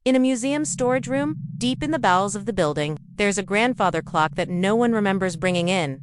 In a museum storage room, deep in the bowels of the building, there's a grandfather clock that no one remembers bringing in.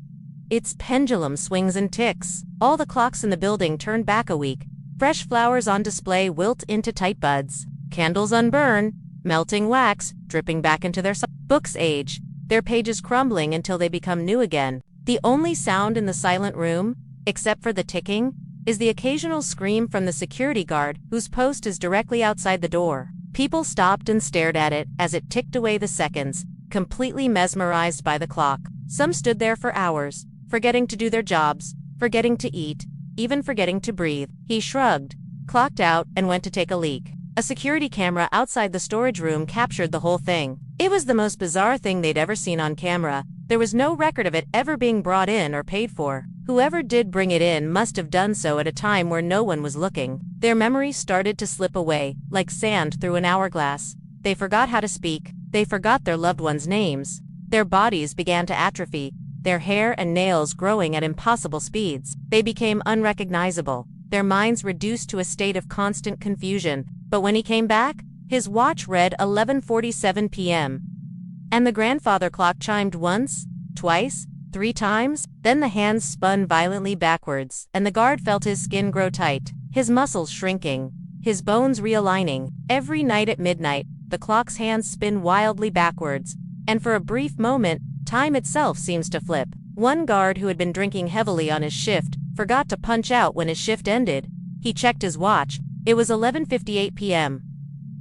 Its pendulum swings and ticks. All the clocks in the building turn back a week. Fresh flowers on display wilt into tight buds. Candles unburn, melting wax, dripping back into their books age, their pages crumbling until they become new again. The only sound in the silent room, except for the ticking, is the occasional scream from the security guard whose post is directly outside the door. People stopped and stared at it as it ticked away the seconds, completely mesmerized by the clock. Some stood there for hours, forgetting to do their jobs, forgetting to eat, even forgetting to breathe. He shrugged, clocked out, and went to take a leak. A security camera outside the storage room captured the whole thing. It was the most bizarre thing they'd ever seen on camera. There was no record of it ever being brought in or paid for. Whoever did bring it in must have done so at a time where no one was looking. Their memories started to slip away, like sand through an hourglass. They forgot how to speak. They forgot their loved ones' names. Their bodies began to atrophy, their hair and nails growing at impossible speeds. They became unrecognizable, their minds reduced to a state of constant confusion. But when he came back, his watch read 11:47 p.m. And the grandfather clock chimed once, twice, 3 times. Then the hands spun violently backwards, and the guard felt his skin grow tight, his muscles shrinking, his bones realigning. Every night at midnight, the clock's hands spin wildly backwards, and for a brief moment, time itself seems to flip. One guard who had been drinking heavily on his shift forgot to punch out when his shift ended. He checked his watch. It was 11:58 p.m.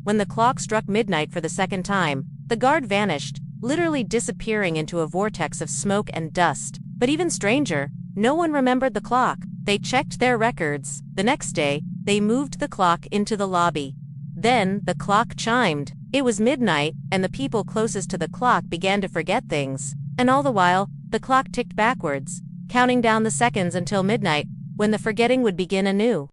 When the clock struck midnight for the second time, the guard vanished, literally disappearing into a vortex of smoke and dust. But even stranger, no one remembered the clock. They checked their records. The next day, they moved the clock into the lobby. Then, the clock chimed. It was midnight, and the people closest to the clock began to forget things. And all the while, the clock ticked backwards, counting down the seconds until midnight, when the forgetting would begin anew.